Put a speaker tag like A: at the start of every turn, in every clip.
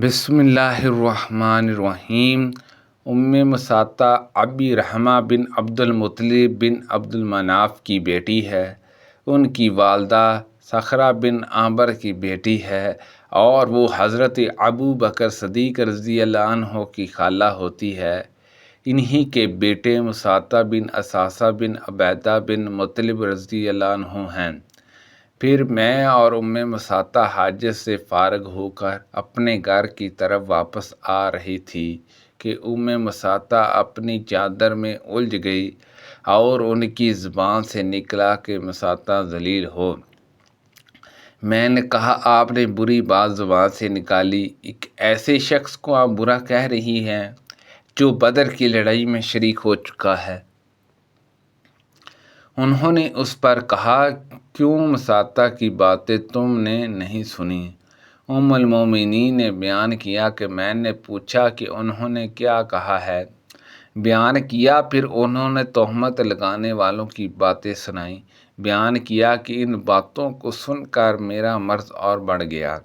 A: بسم اللہ الرحمن الرحیم۔ مساطہ ابی رحمہ بن عبد المطلب بن عبد المناف کی بیٹی ہے۔ ان کی والدہ صخرہ بن عامر کی بیٹی ہے اور وہ حضرت ابو بکر صدیق رضی اللہ عنہ کی خالہ ہوتی ہے۔ انہی کے بیٹے مساطہ بن اساسہ بن عبیدہ بن مطلب رضی اللہ عنہ ہیں۔ پھر میں اور مساطہ حاجت سے فارغ ہو کر اپنے گھر کی طرف واپس آ رہی تھی کہ مساطہ اپنی چادر میں الجھ گئی اور ان کی زبان سے نکلا کہ مساطہ ذلیل ہو۔ میں نے کہا، آپ نے بری بات زبان سے نکالی، ایک ایسے شخص کو آپ برا کہہ رہی ہیں جو بدر کی لڑائی میں شریک ہو چکا ہے۔ انہوں نے اس پر کہا، کیوں مساطہ کی باتیں تم نے نہیں سنی؟ المومنین نے بیان کیا کہ میں نے پوچھا کہ انہوں نے کیا کہا ہے۔ بیان کیا، پھر انہوں نے تہمت لگانے والوں کی باتیں سنائیں۔ بیان کیا کہ ان باتوں کو سن کر میرا مرض اور بڑھ گیا۔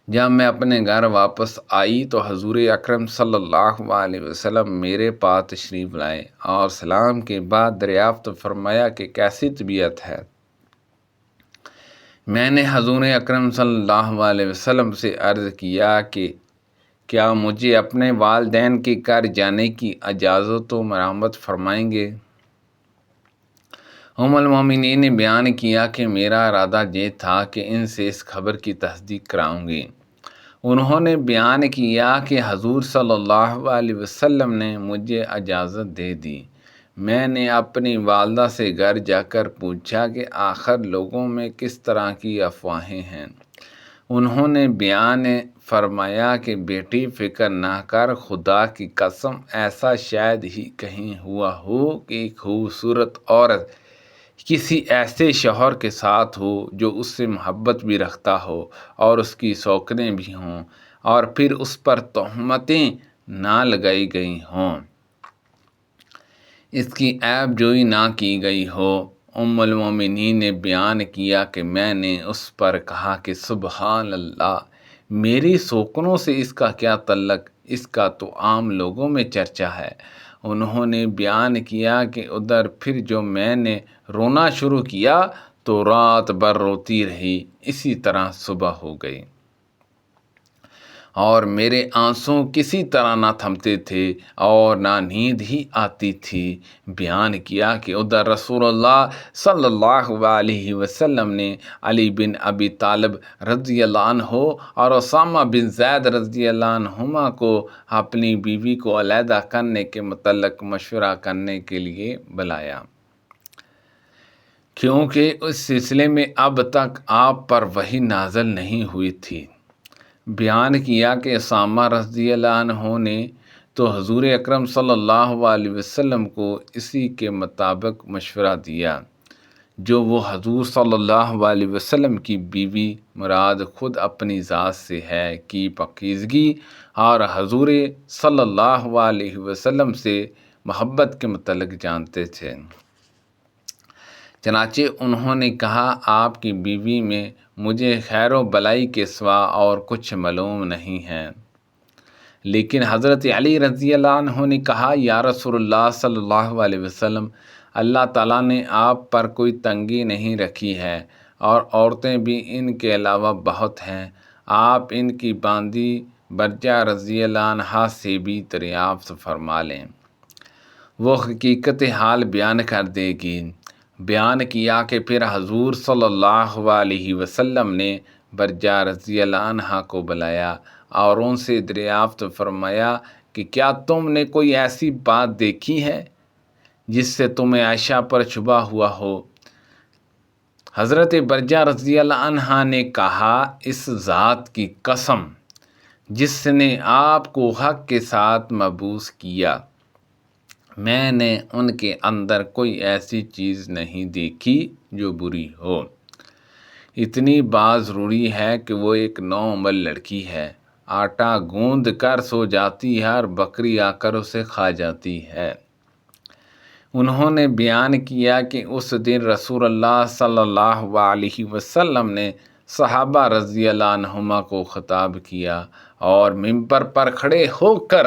A: جب میں اپنے گھر واپس آئی تو حضور اکرم صلی اللہ علیہ وسلم میرے پاس تشریف لائے اور سلام کے بعد دریافت فرمایا کہ کیسی طبیعت ہے؟ میں نے حضور اکرم صلی اللہ علیہ وسلم سے عرض کیا کہ کیا مجھے اپنے والدین کے گھر جانے کی اجازت و مرحمت فرمائیں گے؟ المومنین نے بیان کیا کہ میرا ارادہ یہ تھا کہ ان سے اس خبر کی تصدیق کراؤں گی۔ انہوں نے بیان کیا کہ حضور صلی اللہ علیہ وسلم نے مجھے اجازت دے دی۔ میں نے اپنی والدہ سے گھر جا کر پوچھا کہ آخر لوگوں میں کس طرح کی افواہیں ہیں۔ انہوں نے بیان فرمایا کہ بیٹی فکر نہ کر، خدا کی قسم ایسا شاید ہی کہیں ہوا ہو کہ ایک خوبصورت عورت کسی ایسے شوہر کے ساتھ ہو جو اس سے محبت بھی رکھتا ہو اور اس کی شوقیں بھی ہوں، اور پھر اس پر تہمتیں نہ لگائی گئی ہوں، اس کی عیب جوئی نہ کی گئی ہو۔ المومنین نے بیان کیا کہ میں نے اس پر کہا کہ سبحان اللہ، میری شوقوں سے اس کا کیا تعلق، اس کا تو عام لوگوں میں چرچا ہے۔ انہوں نے بیان کیا کہ ادھر پھر جو میں نے رونا شروع کیا تو رات بھر روتی رہی، اسی طرح صبح ہو گئی اور میرے آنسو کسی طرح نہ تھمتے تھے اور نہ نیند ہی آتی تھی۔ بیان کیا کہ ادھر رسول اللہ صلی اللہ علیہ وسلم نے علی بن ابی طالب رضی اللہ عنہ اور اسامہ بن زید رضی اللہ عنہما کو اپنی بیوی کو علیحدہ کرنے کے متعلق مشورہ کرنے کے لیے بلایا، کیونکہ اس سلسلے میں اب تک آپ پر وحی نازل نہیں ہوئی تھی۔ بیان کیا کہ اسامہ رضی اللہ عنہ نے تو حضور اکرم صلی اللہ علیہ وسلم کو اسی کے مطابق مشورہ دیا جو وہ حضور صلی اللہ علیہ وسلم کی بیوی مراد خود اپنی ذات سے ہے کی پاکیزگی اور حضور صلی اللہ علیہ وسلم سے محبت کے متعلق جانتے تھے۔ چنانچہ انہوں نے کہا، آپ کی بیوی میں مجھے خیر و بلائی کے سوا اور کچھ معلوم نہیں ہے۔ لیکن حضرت علی رضی اللہ عنہ نے کہا، یا رسول اللہ صلی اللہ علیہ وسلم، اللہ تعالیٰ نے آپ پر کوئی تنگی نہیں رکھی ہے اور عورتیں بھی ان کے علاوہ بہت ہیں، آپ ان کی باندی برجہ رضی اللہ عنہا سے بھی دریافت فرما لیں، وہ حقیقت حال بیان کر دے گی۔ بیان کیا کہ پھر حضور صلی اللہ علیہ وسلم نے برجہ رضی اللہ عنہا کو بلایا اور ان سے دریافت فرمایا کہ کیا تم نے کوئی ایسی بات دیکھی ہے جس سے تمہیں عائشہ پر شبہ ہوا ہو؟ حضرت برجہ رضی اللہ عنہا نے کہا، اس ذات کی قسم جس نے آپ کو حق کے ساتھ مبعوث کیا، میں نے ان کے اندر کوئی ایسی چیز نہیں دیکھی جو بری ہو۔ اتنی بات ضروری ہے کہ وہ ایک نوعمر لڑکی ہے، آٹا گوندھ کر سو جاتی ہے اور بکری آ کر اسے کھا جاتی ہے۔ انہوں نے بیان کیا کہ اس دن رسول اللہ صلی اللہ علیہ وسلم نے صحابہ رضی اللہ عنہما کو خطاب کیا اور ممبر پر کھڑے ہو کر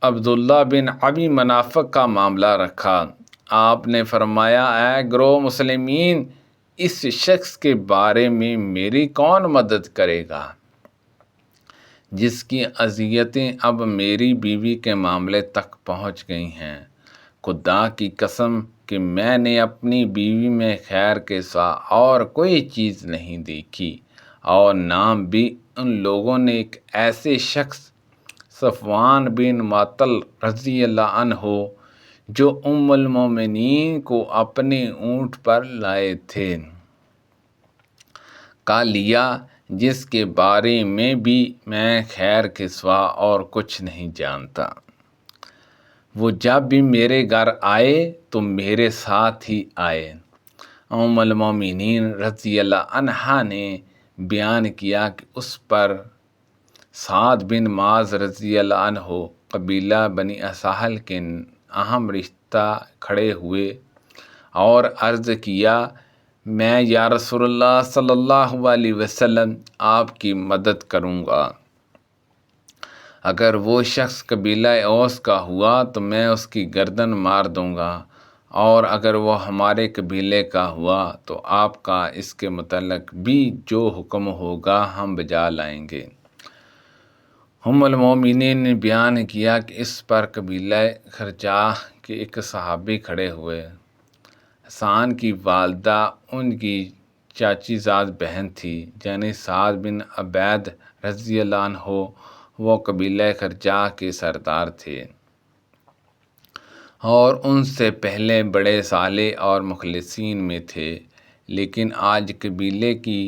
A: عبداللہ بن ابی منافق کا معاملہ رکھا۔ آپ نے فرمایا، اے گروہ مسلمین، اس شخص کے بارے میں میری کون مدد کرے گا جس کی اذیتیں اب میری بیوی کے معاملے تک پہنچ گئی ہیں؟ خدا کی قسم کہ میں نے اپنی بیوی میں خیر کے سوا اور کوئی چیز نہیں دیکھی، اور نام بھی ان لوگوں نے ایک ایسے شخص صفوان بن معطل رضی اللہ عنہ جو ام المومنین کو اپنے اونٹ پر لائے تھے کا لیا، جس کے بارے میں بھی میں خیر کے سوا اور کچھ نہیں جانتا۔ وہ جب بھی میرے گھر آئے تو میرے ساتھ ہی آئے۔ ام المومنین رضی اللہ عنہا نے بیان کیا کہ اس پر سعد بن معاذ رضی اللہ عنہ قبیلہ بنی اسحل کے اہم رشتہ کھڑے ہوئے اور عرض کیا، میں یا رسول اللہ صلی اللہ علیہ وسلم آپ کی مدد کروں گا۔ اگر وہ شخص قبیلہ اوس کا ہوا تو میں اس کی گردن مار دوں گا، اور اگر وہ ہمارے قبیلے کا ہوا تو آپ کا اس کے متعلق بھی جو حکم ہوگا ہم بجا لائیں گے۔ ام المومنین نے بیان کیا کہ اس پر قبیلہ خرجاہ کے ایک صحابی کھڑے ہوئے۔ حسان کی والدہ ان کی چاچی زاد بہن تھی، یعنی سعد بن عبید رضی اللہ عنہ، وہ قبیلہ خرجاہ کے سردار تھے اور ان سے پہلے بڑے صالح اور مخلصین میں تھے، لیکن آج قبیلے کی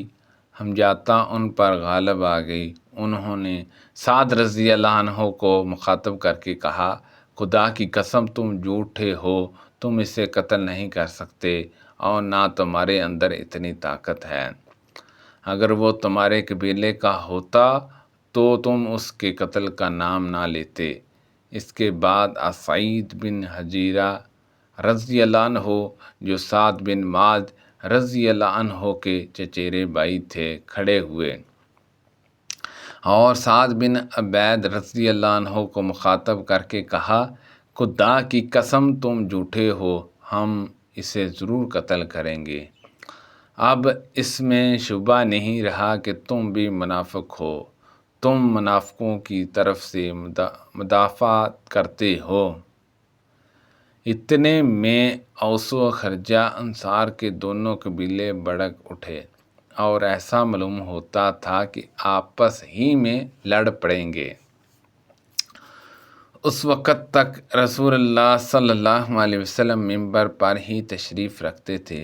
A: ہمجاتا ان پر غالب آ گئی۔ انہوں نے سعد رضی اللہ عنہ کو مخاطب کر کے کہا، خدا کی قسم تم جھوٹے ہو، تم اسے قتل نہیں کر سکتے اور نہ تمہارے اندر اتنی طاقت ہے۔ اگر وہ تمہارے قبیلے کا ہوتا تو تم اس کے قتل کا نام نہ لیتے۔ اس کے بعد اسعید بن حجیرہ رضی اللہ عنہ جو سعد بن معاذ رضی اللہ عنہ کے چچیرے بھائی تھے کھڑے ہوئے اور سعد بن عبید رضی اللہ عنہ کو مخاطب کر کے کہا، خدا کی قسم تم جھوٹے ہو، ہم اسے ضرور قتل کریں گے۔ اب اس میں شبہ نہیں رہا کہ تم بھی منافق ہو، تم منافقوں کی طرف سے مدافعت کرتے ہو۔ اتنے میں اوس و خرجہ انصار کے دونوں قبیلے بھڑک اٹھے اور ایسا معلوم ہوتا تھا کہ آپس ہی میں لڑ پڑیں گے۔ اس وقت تک رسول اللہ صلی اللہ علیہ وسلم ممبر پر ہی تشریف رکھتے تھے۔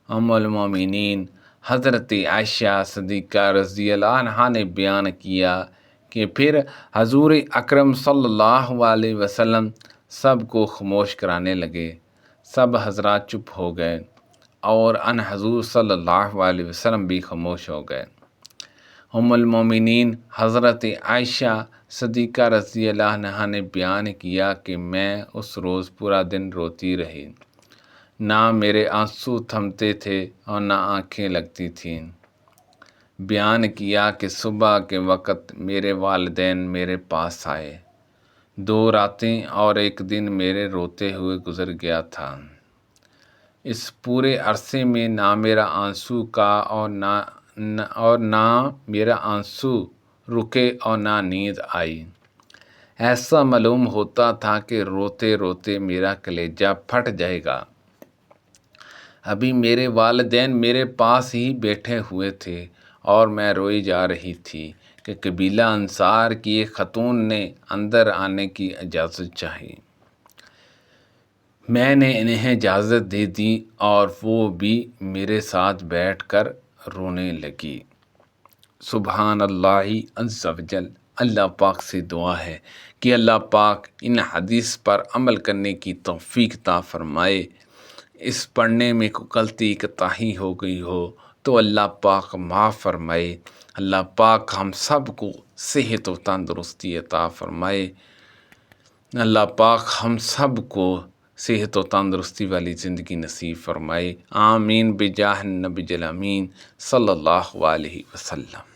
A: ام المومنین حضرت عائشہ صدیقہ رضی اللہ عنہا نے بیان کیا کہ پھر حضور اکرم صلی اللہ علیہ وسلم سب کو خاموش کرانے لگے، سب حضرات چپ ہو گئے اور ان حضور صلی اللہ علیہ وسلم بھی خاموش ہو گئے۔ ام المومنین حضرت عائشہ صدیقہ رضی اللہ عنہا نے بیان کیا کہ میں اس روز پورا دن روتی رہی، نہ میرے آنسو تھمتے تھے اور نہ آنکھیں لگتی تھیں۔ بیان کیا کہ صبح کے وقت میرے والدین میرے پاس آئے، 2 راتیں اور 1 دن میرے روتے ہوئے گزر گیا تھا۔ اس پورے عرصے میں نہ میرا آنسو کا اور نہ میرا آنسو رکے اور نہ نیند آئی۔ ایسا معلوم ہوتا تھا کہ روتے روتے میرا کلیجہ پھٹ جائے گا۔ ابھی میرے والدین میرے پاس ہی بیٹھے ہوئے تھے اور میں روئی جا رہی تھی کہ قبیلہ انصار کی ایک خاتون نے اندر آنے کی اجازت چاہی۔ میں نے انہیں اجازت دے دی اور وہ بھی میرے ساتھ بیٹھ کر رونے لگی۔ سبحان اللہ عز و جل۔ اللہ پاک سے دعا ہے کہ اللہ پاک ان حدیث پر عمل کرنے کی توفیق عطا فرمائے۔ اس پڑھنے میں کوئی غلطی کوتاہی ہو گئی ہو تو اللہ پاک معاف فرمائے۔ اللہ پاک ہم سب کو صحت و تندرستی عطا فرمائے۔ اللہ پاک ہم سب کو صحت و تندرستی والی زندگی نصیب فرمائے، آمین بجاہ النبی الامین صلی اللہ علیہ وسلم۔